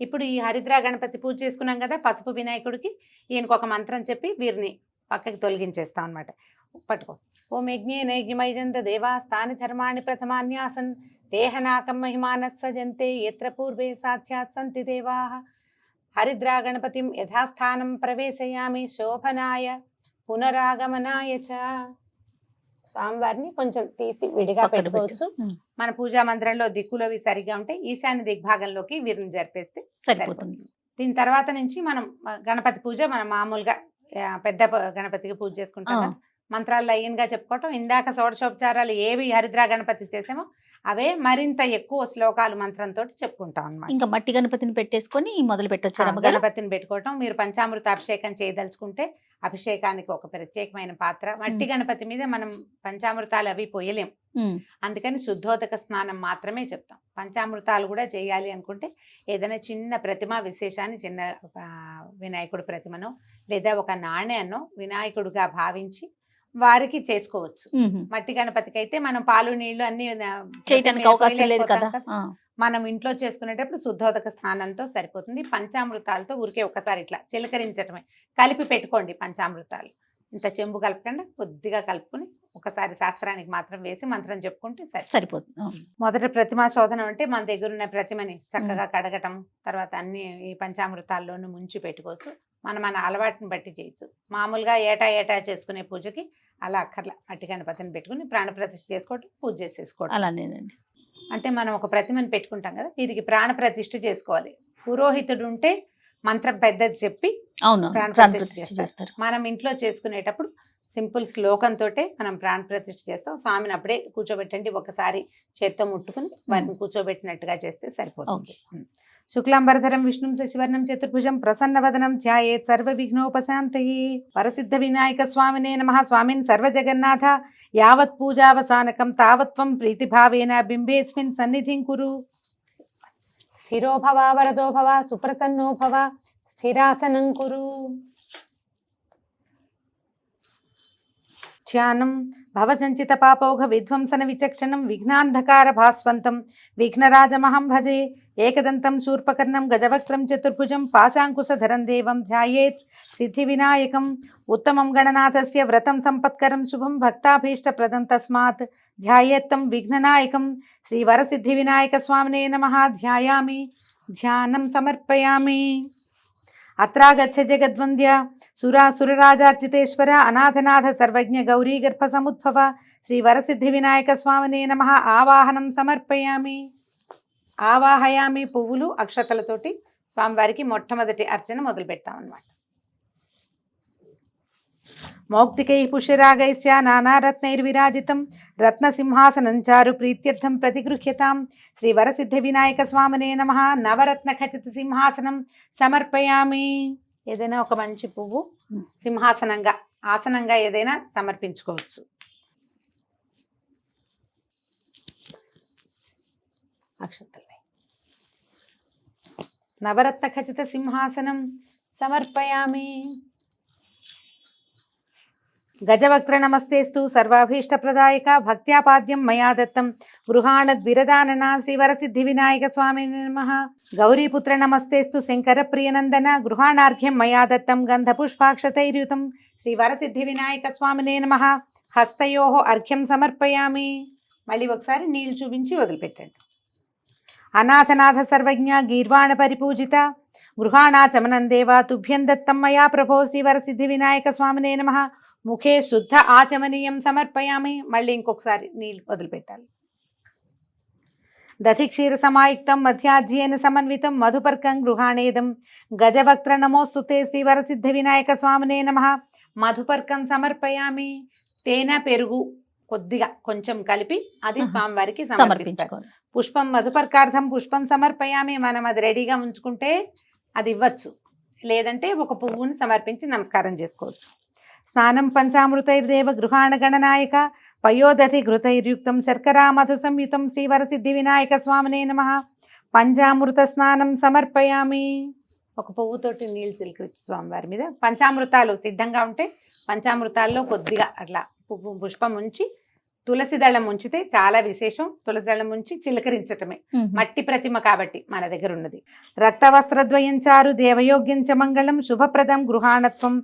ఇప్పుడు ఈ హరిద్రా గణపతి పూజ చేసుకున్నాం కదా, పసుపు వినాయకుడికి ఈయనకు ఒక మంత్రం చెప్పి వీరిని పక్కకి తొలగించేస్తాం అనమాట. పట్టుకో. ఓం యజ్ఞేన యజ్ఞమైజంత దేవా స్థాని ధర్మాణి ప్రథమాన్యాసన్ దేహనాకం మహిమానః సజంతే యత్ర పూర్వే సాధ్యాత్ సంతి దేవాః. హరిద్రా గణపతిం యథాస్థానం ప్రవేశయామి శోభనాయ పునరాగమనాయ చ. స్వామివారిని కొంచెం తీసి విడిగా పెట్టుకోవచ్చు. మన పూజా మందిరంలో దిక్కులవి సరిగా ఉంటే ఈశాన్య దిగ్భాగంలోకి వీరిని జరిపేస్తే సరిపోతుంది. దీని తర్వాత నుంచి మనం గణపతి పూజ మనం మామూలుగా పెద్ద గణపతికి పూజ చేసుకుంటాం కదా, మంత్రాలు లైన్గా చెప్పుకోవటం. ఇందాక షోడశోపచారాలు ఏవి హరిద్రా గణపతి చేసామో అవే మరింత ఎక్కువ శ్లోకాలు మంత్రంతో చెప్పుకుంటాం అన్నమాట. ఇంకా మట్టి గణపతిని పెట్టేసుకొని మొదలు పెట్టొచ్చు. గణపతిని పెట్టుకోవటం. మీరు పంచామృత అభిషేకం చేయదలుచుకుంటే అభిషేకానికి ఒక ప్రత్యేకమైన పాత్ర. మట్టి గణపతి మీద మనం పంచామృతాలు అవి పోయలేం, అందుకని శుద్ధోదక స్నానం మాత్రమే చెప్తాం. పంచామృతాలు కూడా చేయాలి అనుకుంటే ఏదైనా చిన్న ప్రతిమ విశేషాన్ని, చిన్న వినాయకుడి ప్రతిమనో లేదా ఒక నాణ్యాన్నో వినాయకుడిగా భావించి వారికి చేసుకోవచ్చు. మట్టి గణపతికి అయితే మనం పాలు నీళ్లు అన్ని చేయడానికి అవకాశం లేదు కదా. మనం ఇంట్లో చేసుకునేటప్పుడు శుద్ధోదక స్నానంతో సరిపోతుంది. పంచామృతాలతో ఊరికే ఒకసారి ఇట్లా చిలకరించటమే. కలిపి పెట్టుకోండి పంచామృతాలు. ఇంత చెంబు కలపకుండా కొద్దిగా కలుపుకుని ఒకసారి శాస్త్రానికి మాత్రం వేసి మంత్రం చెప్పుకుంటే సరిపోతుంది. మొదటి ప్రతిమా శోధనం అంటే మన దగ్గర ఉన్న ప్రతిమని చక్కగా కడగటం, తర్వాత అన్ని ఈ పంచామృతాల్లోనూ ముంచి పెట్టుకోవచ్చు. మన అలవాటుని బట్టి చేయొచ్చు. మామూలుగా ఏటా చేసుకునే పూజకి అలా అక్కర్లా, మట్టి గణపతిని పెట్టుకుని ప్రాణప్రతిష్ఠ చేసుకోవటం, పూజ చేసేసుకోవటం. అలానేనండి. అంటే మనం ఒక ప్రతిమని పెట్టుకుంటాం కదా, వీరికి ప్రాణప్రతిష్ఠ చేసుకోవాలి. పురోహితుడు ఉంటే మంత్రం పెద్దది చెప్పి ప్రాణప్రతిష్ఠ చేస్తారు. మనం ఇంట్లో చేసుకునేటప్పుడు సింపుల్ శ్లోకంతో మనం ప్రాణప్రతిష్ఠ చేస్తాం. స్వామిని అప్పుడే కూర్చోబెట్టండి, ఒకసారి చేత్తో ముట్టుకుని వారిని కూర్చోబెట్టినట్టుగా చేస్తే సరిపోతుంది. శుక్లాంబరధరం విష్ణుం శశివర్ణం చతుర్భుజం ప్రసన్నవదనం ధ్యాయేత్ సర్వ విఘ్నోపశాంతయే. వరసిద్ధ వినాయక స్వామినే నమః. స్వామిన్ సర్వజగన్నాథ యావత్ పూజావసానకం తావత్వం ప్రీతిభావేన బింబేస్మిన్ సన్నిధిం కురు. స్థిరో భవ వరదో భవ సుప్రసన్నో భవ స్థిరాసనం కురు. ధ్యానం భవసంచిత పాపౌఘ విధ్వంసన విచక్షణం విఘ్నాంధకార భాస్వంతం విఘ్నరాజమహం భజే ఏకదంతం శూర్పకర్ణం గజవక్త్రం చతుర్భుజం పాశాంకుశధరం దేవం ధ్యాయేత్ సిద్ధి వినాయకం ఉత్తమం గణనాథస్య వ్రతం సంపత్కరం శుభం భక్తాభీష్టప్రదం తస్మాత్ ధ్యాయేత్తం విఘ్ననాయకం శ్రీవరసిద్ధి వినాయక స్వామినే నమః ధ్యాయామి ధ్యానం సమర్పయామి. అత్రాగచ్చ జగద్వంద్య సురాసురరాజార్చితేశ్వర అనాథనాథ సర్వజ్ఞ గౌరీ గర్భ సముద్భవ శ్రీ వరసిద్ధి వినాయక స్వామినే నమః ఆవాహనం సమర్పయామి. ఆవాహయామి పువ్వులు అక్షతలతోటి స్వామివారికి మొట్టమొదటి అర్చన మొదలు పెడతామన్నమాట. మౌక్తికై పుష్యరాగైశ్చ నానారత్నైర్విరాజితం రత్నసింహాసనం చారు ప్రీత్యర్థం ప్రతిగృహ్యతాం శ్రీ వరసిద్ధి వినాయక స్వామినే నమః నవరత్న ఖచిత సింహాసనం సమర్పయామి. ఏదైనా ఒక మంచి పువ్వు సింహాసనంగా ఆసనంగా ఏదైనా సమర్పించుకోవచ్చు. అక్షతలే నవరత్న ఖచిత సింహాసనం సమర్పయామి. గజవక్త్ర నమస్తేస్తు సర్వాభీష్టప్రదాయక భక్త్యాపాద్యం మయా దత్తం గృహాణద్విరదానన శ్రీవరసిద్ధి వినాయక స్వామి నమః. గౌరీపుత్ర నమస్తేస్తు శంకర ప్రియనందన గృహాణార్ఘ్యం మయా దత్తం గంధపుష్పాక్షతైర్యుతం శ్రీవరసిద్ధి వినాయక స్వామినే నమః. హస్తయోః అర్ఘ్యం సమర్పయామి. మళ్ళీ ఒకసారి నీళ్ళు చూపించి వదిలిపెట్టండి. అనాథనాథ సర్వజ్ఞ గీర్వాణ పరిపూజిత గృహాణాచమనం దేవా తుభ్యం దత్తం మయా ప్రభో శ్రీవరసిద్ధి వినాయక స్వామినే నమః. ముఖే శుద్ధ ఆచమనీయం సమర్పయామి. మళ్ళీ ఇంకొకసారి నీళ్ళు వదిలిపెట్టాలి. దధిక్షీర సమాయుక్తం మధ్యాజ్యేన సమన్వితం మధుపర్కం గృహాణేదం గజవక్త్ర నమోస్తుతే శ్రీవరసిద్ధి వినాయక స్వామినే నమః. మధుపర్కం సమర్పయామి. తేనె పెరుగు కొద్దిగా కొంచెం కలిపి అది స్వామివారికి సమర్పించుకోవాలి. పుష్పం మధుపర్కార్థం పుష్పం సమర్పయామి. మనం అది రెడీగా ఉంచుకుంటే అది ఇవ్వచ్చు, లేదంటే ఒక పువ్వుని సమర్పించి నమస్కారం చేసుకోవచ్చు. స్నానం పంచామృతైర్దేవ గృహాణ గణనాయక పయోదధి ఘృతైర్యుక్తం శర్కరా మధు సంయుతం శ్రీవరసిద్ధి వినాయక స్వామినే నమః. పంచామృత స్నానం సమర్పయామి. ఒక పువ్వుతోటి నీళ్ళు చిలకరించి స్వామివారి మీద పంచామృతాలు సిద్ధంగా ఉంటే పంచామృతాల్లో కొద్దిగా అట్లా పుష్పం ఉంచి తులసి దళం ఉంచితే చాలా విశేషం. తులసి దళం ఉంచి చిలకరించటమే. మట్టి ప్రతిమ కాబట్టి మన దగ్గర ఉన్నది. రక్తవస్త్రద్వయం చారు దేవయోగ్యం చ మంగళం శుభప్రదం గృహాణత్వం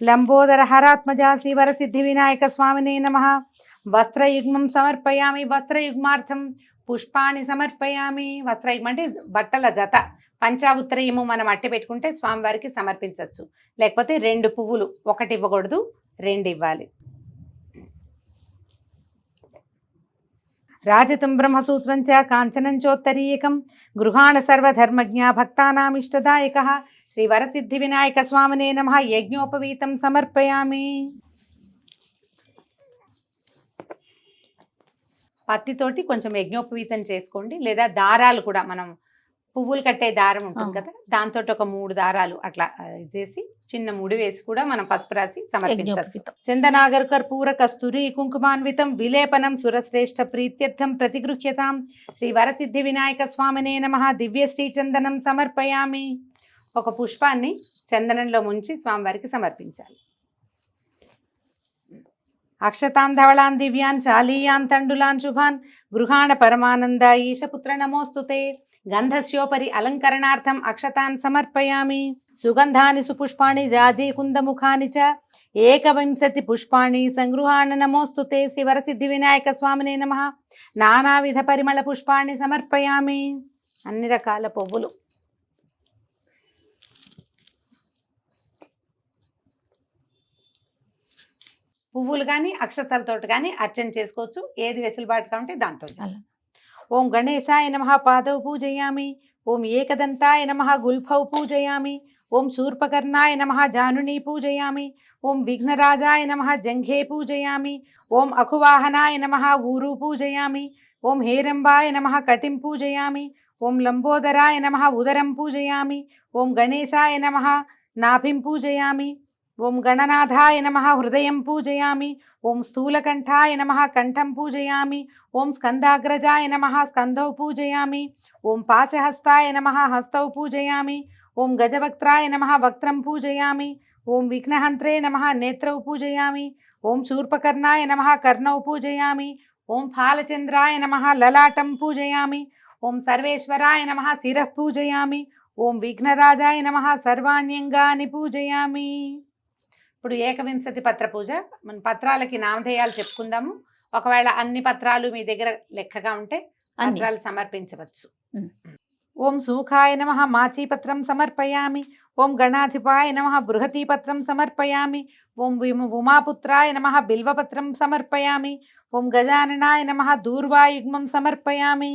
లంబోదర హరాత్మజ శ్రీవరసిద్ధి వినాయక స్వామినే నమః. వస్త్రయుగ్మం సమర్పయామి. వస్త్రయుగ్మార్థం పుష్పాన్ని సమర్పయామి. వస్త్రయుగ్మం అంటే బట్టల జత. పంచావుత్రయము మనం అట్టి పెట్టుకుంటే స్వామివారికి సమర్పించవచ్చు. లేకపోతే 2 పువ్వులు, ఒకటి ఇవ్వకూడదు, 2 ఇవ్వాలి. రాజతం బ్రహ్మసూత్రం చ కాంచనం చోత్తరీయకం గృహాణ సర్వధర్మజ్ఞ భక్తానామిష్టదాయక శ్రీ వరసిద్ధి వినాయక స్వామినే నమః. యజ్ఞోపవీతం సమర్పయామి. పత్తితోటి కొంచెం యజ్ఞోపవీతం చేసుకోండి, లేదా దారాలు కూడా మనం పువ్వులు కట్టే దారం ఉంటుంది కదా, దాంతో ఒక 3 దారాలు అట్లా చేసి చిన్న ముడి వేసి కూడా మనం పసుపు రాసి సమర్పించవచ్చు. చందనాగర్ కర్పూర కస్తూరి కుంకుమాన్వితం విలేపనం సురశ్రేష్ఠ ప్రీత్యర్థం ప్రతిగృహ్యతాం శ్రీ వరసిద్ధి వినాయక స్వామినే నమః. దివ్య శ్రీ చందనం సమర్పయామి. ఒక పుష్పాన్ని చందనంలో ముంచి స్వామివారికి సమర్పించాలి. అక్షతాన్ ధవళాన్ దివ్యాన్ చాలీయాన్ తండులాన్ శుభాన్ గృహాణ పరమానంద ఈశపుత్ర నమోస్తుతే. గంధస్యోపరి అలంకరణార్థం అక్షతాన్ సమర్పయామి. సుగంధాని సుపుష్పాణి జాజీ కుందముఖాని చ 21 పుష్పాణి సంగృహాణ నమోస్తుతే శివరసిద్ధి వినాయక స్వామినే నమః. నానావిధ పరిమళ పుష్పాణి సమర్పయామి. అన్ని రకాల పువ్వులు. పువ్వులు కానీ అక్షతలతో కానీ అర్చన చేసుకోవచ్చు. ఏది వెసులుబాటుగా ఉంటే దాంతో. ఓం గణేశాయ నమః పాదౌ పూజయామి. ఓం ఏకదంతాయ నమః గుల్ఫౌ పూజయామి. ఓం శూర్పకర్ణాయ నమః జానుని పూజయామి. ఓం విఘ్నరాజాయ నమః జంఘే పూజయామి. ఓం అఖువాహనాయ నమః ఊరు పూజయామి. ఓం హేరంబాయ నమః కటిం పూజయామి. ఓం లంబోదరాయ నమః ఉదరం పూజయామి. ఓం గణేశాయ నమః నాభిం పూజయామి. ఓం గణనాథాయ నమః హృదయం పూజయామి. ఓం స్థూలకంఠాయ నమః కంఠం పూజయామి. ఓం స్కందాగ్రజాయ నమః స్కంధౌ పూజయామి. ఓం పాచహస్తాయ నమః హస్తౌ పూజయామి. ఓం గజవక్త్రాయ నమః వక్త్రం పూజయామి. ఓం విఘ్నహంత్రే నమః నేత్రౌ పూజయామి. ఓం శూర్పకర్ణాయ నమః కర్ణౌ పూజయామి. ఓం ఫాలచంద్రాయ నమః లలాటం పూజయామి. ఓం సర్వేశ్వరాయ నమః శిరః పూజయామి. ఓం విఘ్నరాజాయ నమః సర్వాణ్యంగాని పూజయామి. ఇప్పుడు ఏకవింశతి పత్ర పూజ. మన పత్రాలకి నామధేయాలు చెప్పుకుందాము. ఒకవేళ అన్ని పత్రాలు మీ దగ్గర లెక్కగా ఉంటే అన్ని. పత్రాలు సమర్పించవచ్చు. ఉమ్. ఓం సూఖాయ నమః మాచీపత్రం సమర్పయామి. ఓం గణాధిపాయ నమః బృహతీపత్రం సమర్పయామి. ఓం ఉమాపుత్రాయ నమః బిల్వపత్రం సమర్పయామి. ఓం గజాననాయ నమః దూర్వాయుగ్మం సమర్పయామి.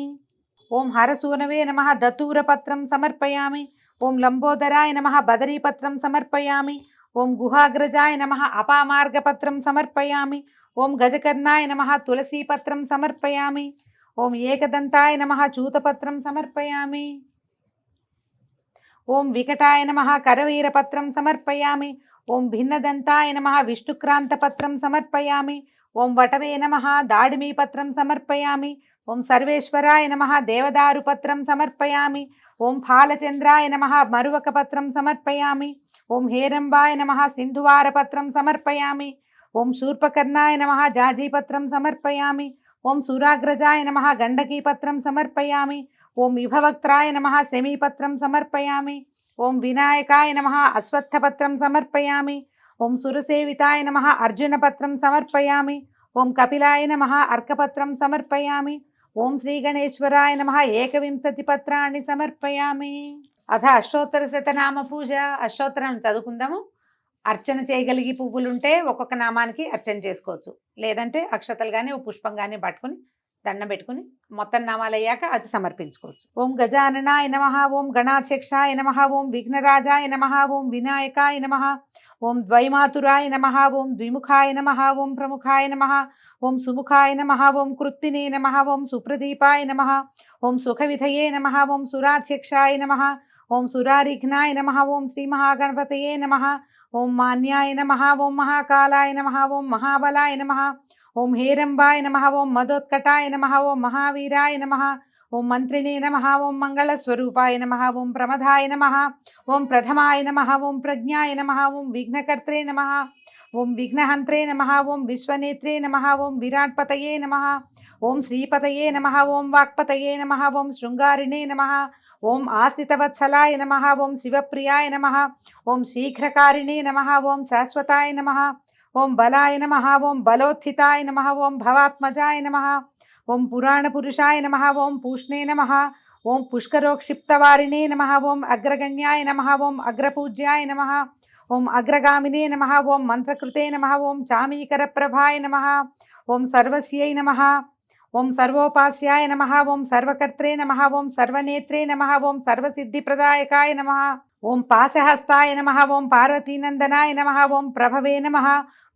ఓం హరసూనవే నమః దతూరపత్రం సమర్పయామి. ఓం లంబోదరాయ నమః బదరీపత్రం సమర్పయామి. ఓం గుహాగ్రజాయ నమః అపామార్గపత్రం సమర్పయామి. ఓం గజకర్ణాయ నమః తులసీపత్రం సమర్పయామి. ఓం ఏకదంతాయ నమః చూతపత్రం సమర్పయామి. ఓం వికటాయ నమః కరవీరపత్రం సమర్పయామి. ఓం భిన్నదంతాయ నమః విష్ణుక్రాంతపత్రం సమర్పయామి. ఓం వటవే నమః దాడిమీపత్రం సమర్పయామి. ఓం సర్వేశ్వరాయ నమః దేవదారుపత్రం సమర్పయామి. ఓం ఫాలచంద్రాయ నమః మరువకపత్రం సమర్పయామి. ఓం హేరంబాయ నమః సింధువారపత్రం సమర్పయామి. ఓం శూర్పకర్ణాయ నమః జాజీపత్రం సమర్పయామి. ఓం సూరాగ్రజాయ నమః గండకీపత్రం సమర్పయామి. ఓం విభవక్త్రాయ నమః శమీపత్రం సమర్పయామి. ఓం వినాయకాయ నమః అశ్వత్థపత్రం సమర్పయామి. ఓం సురసేవితాయ నమః అర్జునపత్రం సమర్పయామి. ఓం కపిలాయ నమః అర్కపత్రం సమర్పయామి. ఓం శ్రీగణేశ్వరాయ నమః ఏకవింశతి పత్రాన్ని సమర్పయామి. అథ అష్టోత్తర శతనామ పూజ. అష్టోత్తరం చదువుకుందాము. అర్చన చేయగలిగి పువ్వులుంటే ఒక్కొక్క నామానికి అర్చన చేసుకోవచ్చు. లేదంటే అక్షతలు కానీ ఓ పుష్పం కానీ పట్టుకుని దండం పెట్టుకుని మొత్తం నామాలు అయ్యాక అది సమర్పించుకోవచ్చు. ఓం గజాననాయ నమః. ఓం గణాధ్యక్షాయ నమః. ఓం విఘ్నరాజాయ నమః. ఓం వినాయకాయ నమః. ఓం ద్వైమాతురాయ నమః. ఓం ద్విముఖాయ నమః. ఓం ప్రముఖాయ నమః. ఓం సుముఖాయ నమః. ఓం కృత్తినే నమః. ఓం సుప్రదీపాయ నమః. ఓం సుఖవిధయే నమః. ఓం సురాధ్యక్షాయ నమః. ఓం సురారిఘ్నాయ నమః. ఓం శ్రీ మహాగణపతయే నమః. ఓం మాన్యాయ నమః. ఓం మహాకాలాయ నమః. ఓం మహాబలాయ నమః. ఓం హేరంబాయ నమః. ఓం మదోత్కటాయ నమః. ఓం మహావీరాయ నమః. ఓం మంత్రిణే నమః. ఓం మంగళస్వరూపాయ నమః. ఓం ప్రమదాయ నమః. ఓం ప్రథమాయ నమః. ఓం ప్రజ్ఞాయ నమః. ఓం విఘ్నకర్త్రే నమః. ఓం విఘ్నహంత్రే నమః. ఓం విశ్వనేత్రే నమః. ఓం విరాట్పతయే నమః. ఓం శ్రీపతయే నమః. ఓం వాక్పతయే నమః. ఓం శృంగారిణే నమః. ఓం ఆశ్రితవత్సలాయ నమః. ఓం శివప్రియాయ నమః. ఓం శీఘ్రకారిణే నమః. ఓం శాశ్వతాయ నమః. ఓం బలాయ నమః. ఓం బలోత్థితాయ నమః. ఓం భవాత్మజాయ నమః. ఓం పురాణపురుషాయ నమః. ఓం పూష్ణే నమః. ఓం పుష్కరోక్షిప్తవారిణే నమః. ఓం అగ్రగణ్యాయ నమః. ఓం అగ్రపూజ్యాయ నమః. ఓం అగ్రగామినే నమః. ఓం మంత్రకృతే నమః. ఓం చామీకరప్రభాయ నమః. ఓం సర్వస్యై నమః. ఓం సర్వోపాస్యాయ నమః. ఓం సర్వకర్త్రే నమః. ఓం సర్వనేత్రే నమః. ఓం సర్వసిద్ధిప్రదాయకాయ నమః. ఓం పాశహస్తాయ నమః. ఓం పార్వతీనందనాయ నమః. ఓం ప్రభవే నమః.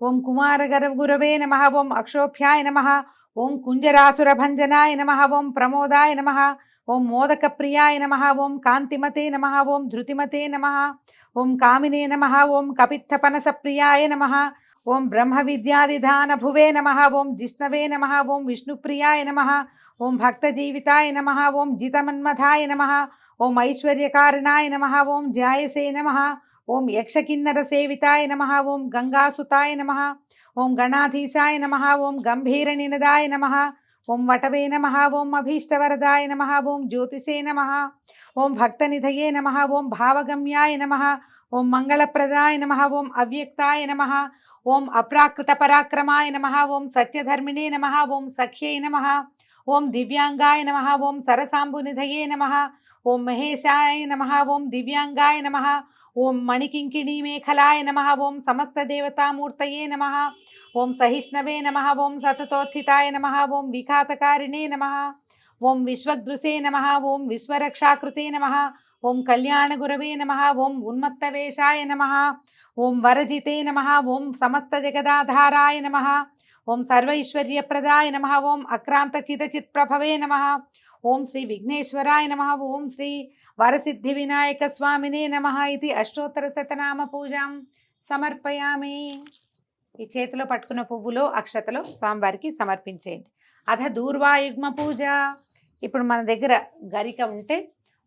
ఓం కుమారగురవే నమః. ఓం అక్షోభ్యాయ నమః. ఓం కుంజరాసురభంజనాయ నమః. ఓం ప్రమోదాయ నమః. ఓం మోదకప్రియాయ నమః. ఓం కాంతిమతే నమః. ఓం ధృతిమతే నమః. ఓం కామినే నమః. ఓం కపిత్తపనసప్రియాయ నమః. ఓం బ్రహ్మ విద్యాదిధానభువే నమః. ఓం జిష్ణవే నమః. ఓం విష్ణుప్రియాయ నమః. ఓం భక్తజీవితాయ నమః. ఓం జితమన్మథాయ నమః. ఓం ఐశ్వర్యకారణాయ నమః. ఓం జాయసే నమః. ఓం యక్షకిన్నర సేవితాయ నమః. ఓం గంగాసుతాయ నమః. ఓం గణాధీశాయ నమః. ఓం గంభీరనినదాయ నమః. ఓం వటవే నమః. ఓం అభీష్టవరదాయ నమః. ఓం జ్యోతిషే నమః. ఓం భక్తనిధయే నమః. ఓం భావగమ్యాయ నమః. ఓం మంగళప్రదాయ నమః. ఓం అవ్యక్తాయ నమః. ఓం అప్రాకృత పరాక్రమాయ నమః. ఓం సత్యధర్మిణే నమః. ఓం సఖ్యై నమః. ఓం దివ్యాంగాయ నమః. ఓం సరసాంబునిధయే నమః. ఓం మహేశాయ నమః. ఓం దివ్యాంగాయ నమః. ఓం మణికింకిణీ మేఖలాయ నమః. ఓం సమస్త దేవతామూర్తయే నమః. ఓం సహిష్ణవే నమః. ఓం సతతోత్థితాయ నమః. ఓం విఘాతకారిణే నమః. ఓం విశ్వదృశే నమః. ఓం విశ్వరక్షాకృతే నమః. ఓం కళ్యాణగురవే నమః. ఓం ఉన్మత్తవేషాయ నమః. ఓం వరజితే నమః. ఓం సమస్త జగదాధారాయ నమః. ఓం సర్వైశ్వర్యప్రదాయ నమః. ఓం అక్రాంతచితచిత్ప్రభవే నమః. ఓం శ్రీ విఘ్నేశ్వరాయ నమః. ఓం శ్రీ వరసిద్ధి వినాయక స్వామినే నమః. ఇది అష్టోత్తర శతనామ పూజాం సమర్పయామి. ఈ చేతిలో పట్టుకున్న పువ్వులో అక్షతలో స్వామివారికి సమర్పించేయండి. అథ దూర్వాయుగ్మ పూజ. ఇప్పుడు మన దగ్గర గరిక ఉంటే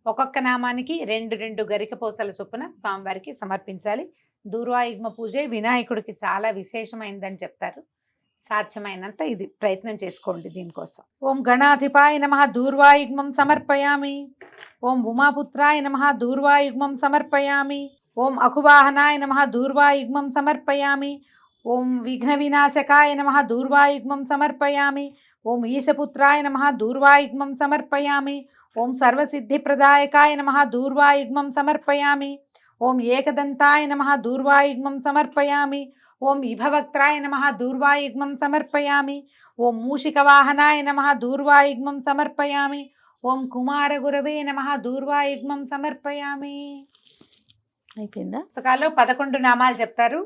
ఒక్కొక్క నామానికి 2 గరిక పూసల చొప్పున స్వామివారికి సమర్పించాలి. దూర్వాయుగ్మ పూజే వినాయకుడికి చాలా విశేషమైందని చెప్తారు. సాధ్యమైనంత ఇది ప్రయత్నం చేసుకోండి దీనికోసం. ఓం గణాధిపాయ నమః దూర్వాయుగ్మం సమర్పయామి. ఓం ఉమాపుత్రాయ నమః దూర్వాయుగ్మం సమర్పయామి. ఓం అకువాహనాయ నమః దూర్వాయుగ్మం సమర్పయామి. ఓం విఘ్న వినాశకాయ నమః దూర్వాయుగ్మం సమర్పయామి. ఓం ఈశపుత్రాయ నమః దూర్వాయుగ్మం సమర్పయామి. ఓం సర్వసిద్ధిప్రదాయకాయ నమః దూర్వాయుగ్మం సమర్పయామి. ఓం ఏకదంతాయ నమః దూర్వాయుగ్మం సమర్పయామి. ఓం ఇభవక్త్రాయ నమః దూర్వాయుగ్మం సమర్పయామి. ఓం మూషికవాహనాయ నమః దూర్వాయుగ్మం సమర్పయామి. ఓం కుమారగురవే నమః దూర్వాయుగ్మం సమర్పయామి. అయిపోయిందా? పుస్తకాల్లో 11 నామాలు చెప్తారు,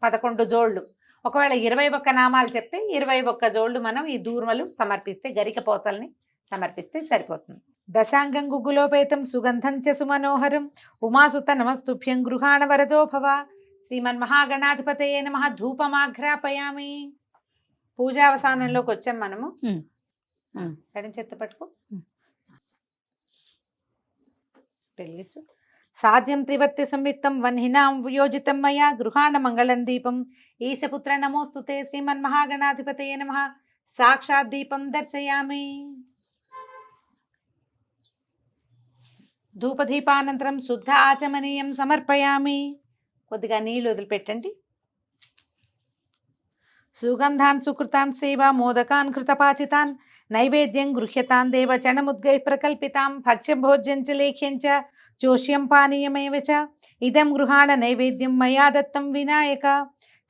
11 జోళ్ళు. ఒకవేళ 21 నామాలు చెప్తే 21 జోళ్ళు మనం ఈ దూర్మలు సమర్పిస్తే, గరిక పోతల్ని సమర్పిస్తే సరిపోతుంది. దశాంగం గుగ్గులోపేతం సుగంధం చ సుమనోహరం ఉమాసుత నమస్తుభ్యం గృహాణ వరదో భవ. శ్రీమన్మహాగణాధిపతయే నమః ధూపమాఘ్రాపయామి. పూజావసానంలోకి వచ్చాం మనము. ఎడం చేత్తో పట్టుకో, పెళ్ళిచ్చు. సాధ్యం త్రివర్తి సంయుక్తం వన్హినాం యోజితం మయా గృహాణ మంగళం దీపం. ఈశపుత్ర నమోస్తుతే శ్రీమన్మహాగణాధిపతయే నమః. సాక్షాత్ దీపం దర్శయామి. ధూపదీపానంతరం శుద్ధ ఆచమనీయం సమర్పయామి. కొద్దిగా నీళ్ళు వదిలిపెట్టండి. సుగంధాన్ సుకృతాన్ సేవ మోదకాన్ కృతపాచితాన్ నైవేద్యం గృహ్యతాన్ దేవ చణముద్గై ప్రకల్పితాం భక్ష్యం భోజ్యం చ లేఖ్యం చ జోష్యం పానీయమేవ చ ఇదం గృహాణ నైవేద్యం మయా దత్తం వినాయక.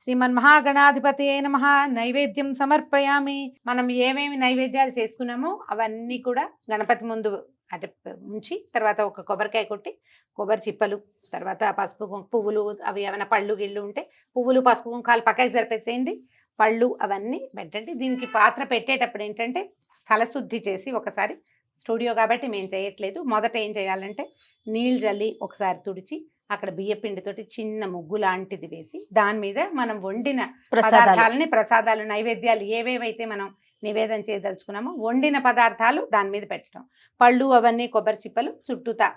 శ్రీమన్మహాగణాధిపతయే నమః. నైవేద్యం సమర్పయామి. మనం ఏమేమి నైవేద్యాలు చేసుకున్నామో అవన్నీ కూడా గణపతి ముందు అటు ఉంచి, తర్వాత ఒక కొబ్బరికాయ కొట్టి, కొబ్బరి చిప్పలు, తర్వాత పసుపు పువ్వులు, అవి ఏమైనా పళ్ళు గిళ్ళు ఉంటే పువ్వులు పసుపు కుంకాలు పక్కకి జరిపేసేయండి. పళ్ళు అవన్నీ పెట్టండి. దీనికి పాత్ర పెట్టేటప్పుడు ఏంటంటే స్థలశుద్ధి చేసి, ఒకసారి స్టూడియో కాబట్టి మేము చేయట్లేదు, మొదట ఏం చేయాలంటే నీళ్ళు జల్లి ఒకసారి తుడిచి అక్కడ బియ్యపిండితోటి చిన్న ముగ్గు లాంటిది వేసి దాని మీద మనం వండిన పదార్థాలని, ప్రసాదాలు, నైవేద్యాలు ఏవేవైతే మనం నివేదన చేయదలుచుకున్నామో వండిన పదార్థాలు దాని మీద పెట్టడం. పళ్ళు అవన్నీ కొబ్బరి చిప్పలు చుట్టూతా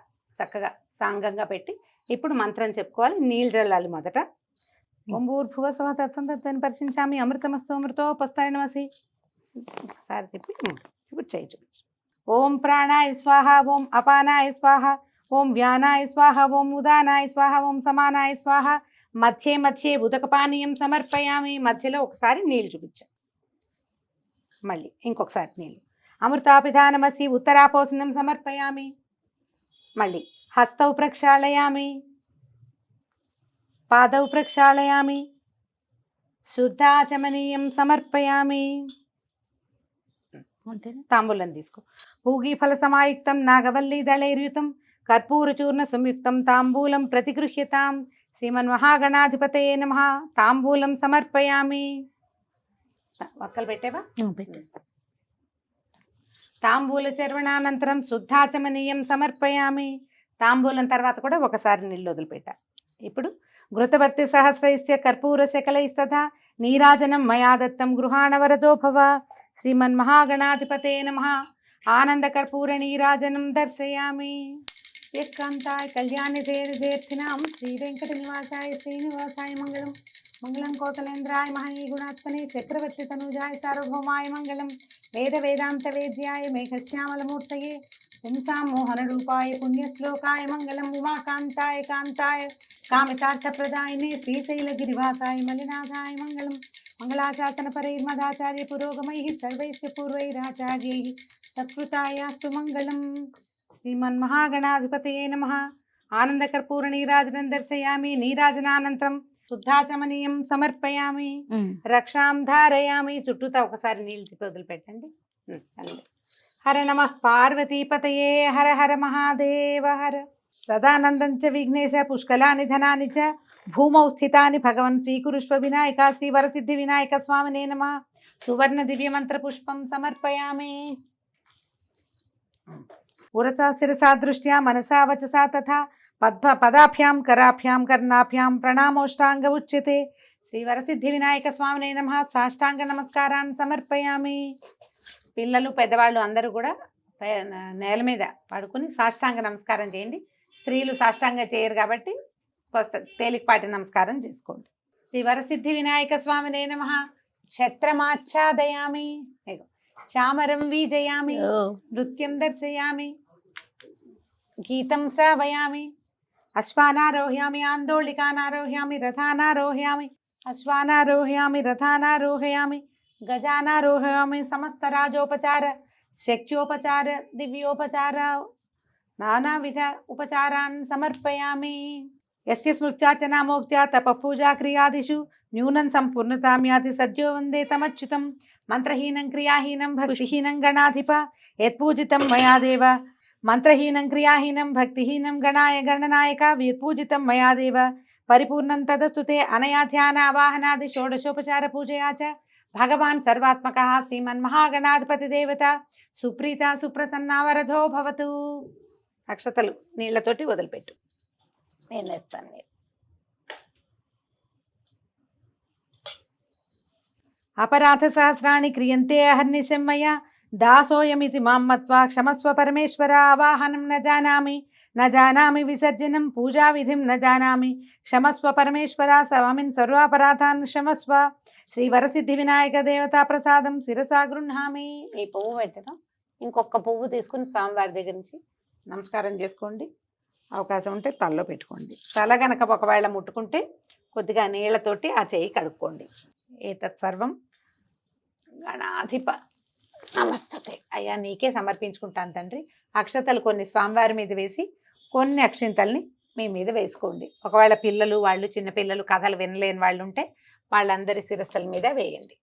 చక్కగా సాంగంగా పెట్టి ఇప్పుడు మంత్రం చెప్పుకోవాలి. నీళ్ళు జల్లాలి మొదట. ఓం భూర్భువ స్వః తత్సంతత్వం పరిశించామి అమృతమస్తు అమృతోపస్థాయ నమసి. ఒకసారి చెప్పి ఇప్పుడు చూపించు. ఓం ప్రాణాయ స్వాహ. ఓం అపానాయ స్వాహ. ఓం వ్యానాయ స్వాహ. ఓం ఉదానాయ స్వాహ. ఓం సమానాయ స్వాహ. మధ్యే మధ్యే ఉదకపానీయం సమర్పయామి. మధ్యలో ఒకసారి నీళ్ళు చూపించాం, మళ్ళీ ఇంకొకసారి నీళ్ళు. అమృతాపిధానమసి ఉత్తరాపోసనం సమర్పయామి. మళ్ళీ హస్తౌ ప్రక్షాళయామి, పాదౌ ప్రక్షాళయామి, శుద్ధాచమనీయం సమర్పయామి. తాంబూలం తీసుకో. పూగీఫల సమాయుక్తం నాగవల్లి దళైర్యుతం కర్పూరచూర్ణ సంయుక్తం తాంబూలం ప్రతిగృహ్యతాం. శ్రీమన్మహాగణాధిపతయే నమః. తాంబూలం సమర్పయామి. ఒక్కలు పెట్టేవా? తాంబూల చర్వణానంతరం శుద్ధాచమనీయం సమర్పయామి. తాంబూలం తర్వాత కూడా ఒకసారి నీళ్ళు వదిలిపెట్టా. ఇప్పుడు ఘృతవర్తి సహస్రైశ్చ కర్పూర శకలైస్తథా నీరాజనం మయా దత్తం గృహాణ వరదో భవ. శ్రీమన్మహాగణాధిపతయే నమః. ఆనంద కర్పూర నీరాజనం దర్శయామి. ఏకాంతాయ కళ్యాణిధేర్థినాం శ్రీ వెంకట నివాసాయ శ్రీనివాసాయ మంగళం. మంగళం కోసలేంద్రాయ మహనీయ గుణాత్మనే చక్రవర్తి తనుజాయ సార్వభౌమాయ మంగళం. వేద వేదాంత వేద్యాయ మేఘశ్యామలమూర్తయే పుంసాం మోహన రూపాయ పుణ్యశ్లోకాయ మంగళం. ఉమాకాంతాయ కాంతాయ కామితార్థప్రదాయినే శ్రీశైలగిరివాసాయ మలినాథాయ మంగళం. మంగళాశాసన పరైర్మదాచార్య పురోగమైః సర్వైశ్చ పూర్వైరాచార్యైః సత్కృతాయాస్తు మంగళం. శ్రీమన్మహాగణాధిపతయే నమః. ఆనందకర్పూర నీరాజనం దర్శయామి. నీరాజనానంతరం శుద్ధాచమనీయం సమర్పయామి. రక్షాం ధారయామి. చుట్టూతా ఒకసారి నీళ్ళు తిప్పి వదిలిపెట్టండి. హర నమః పార్వతీపతయే. హర హర మహాదేవ హర. సదానందం చ విఘ్నేశ పుష్కలాని ధనాని చ భూమౌ స్థితాని భగవన్ స్వీకురుష్వ వినాయక. శ్రీ వరసిద్ధి వినాయక స్వామినే నమః. సువర్ణ దివ్యమంత్ర పుష్పం సమర్పయామి. ఉరసా శిరసా దృష్ట్యా మనసా వచసా తథా పదాభ్యాం కరాభ్యాం కర్ణాభ్యాం ప్రణామోష్టాంగ ఉచ్యతే. శ్రీ వరసిద్ధి వినాయక స్వామినే నమః. సాష్టాంగ నమస్కారాన్ని సమర్పయామి. పిల్లలు పెద్దవాళ్ళు అందరూ కూడా నేల మీద పడుకుని సాష్టాంగ నమస్కారం చేయండి. స్త్రీలు సాష్టాంగ చేయరు కాబట్టి తేలికపాటి నమస్కారం చేసుకోండి. శ్రీ వరసిద్ధి వినాయక స్వామినే నమః. ఛత్రమాచ్ఛాదయామి, చామరం వీజయామి, నృత్యం దర్శయామి, గీతం శ్రావయామి, అశ్వానారోహయామి, ఆందోళికానారోహయామి, రథానారోహయామి, అశ్వానారోహయామి, రథానారోహయామి, గజానారోహయామి, సమస్త రాజోపచార, శక్త్యోపచార, దివ్యోపచార, నానావిధ ఉపచారాన్ సమర్పయామి. యస్య స్మృత్యార్చనా మోక్త్యా తపపూజా క్రియాదిషు న్యూనం సంపూర్ణతాం యాతి సద్యో వందే తమచ్యుతం. మంత్రహీనం క్రియాహీనం భక్తిహీనం గణాధిప యత్పూజితం మయా దేవ. మంత్రహీనం క్రియాహీనం భక్తిహీనం గణాయ గణనాయక యత్పూజితం మయా దేవ. పరిపూర్ణం తదస్తు తే అనయా ధ్యానావాహనాది షోడశోపచార పూజయా చ భగవాన్ సర్వాత్మకః శ్రీమన్మహాగణాధిపతి దేవత సుప్రీత సుప్రసన్నా వరదో భవతు. అక్షతలు నీళ్లతోటి వదిలిపెట్టు, నేను వేస్తాను. నేను అపరాధ సహస్రాణి క్రియంతే అహర్నిశం మయా దాసోయమితి మాం మత్వా క్షమస్వ పరమేశ్వర. ఆవాహనం న జానామి విసర్జనం పూజా విధిం న జానామి క్షమస్వ పరమేశ్వర. స్వామిన్ సర్వాపరాధాన్ క్షమస్వ. శ్రీ వరసిద్ధి వినాయక దేవతా ప్రసాదం శిరసా గృహామి. ఈ పువ్వు పెట్టడం, ఇంకొక పువ్వు తీసుకుని స్వామివారి దగ్గర నుంచి నమస్కారం చేసుకోండి. అవకాశం ఉంటే తలలో పెట్టుకోండి. తల గనక ఒకవేళ ముట్టుకుంటే కొద్దిగా నీళ్లతోటి ఆ చేయి కడుక్కోండి. ఏతత్ సర్వం గణాధిప నమస్తుతే. అయ్యా నీకే సమర్పించుకుంటాను తండ్రి. అక్షతలు కొన్ని స్వామివారి మీద వేసి కొన్ని అక్షింతల్ని మీ మీద వేసుకోండి. ఒకవేళ పిల్లలు వాళ్ళు చిన్నపిల్లలు కథలు వినలేని వాళ్ళు ఉంటే వాళ్ళందరి శిరస్సుల మీద వేయండి.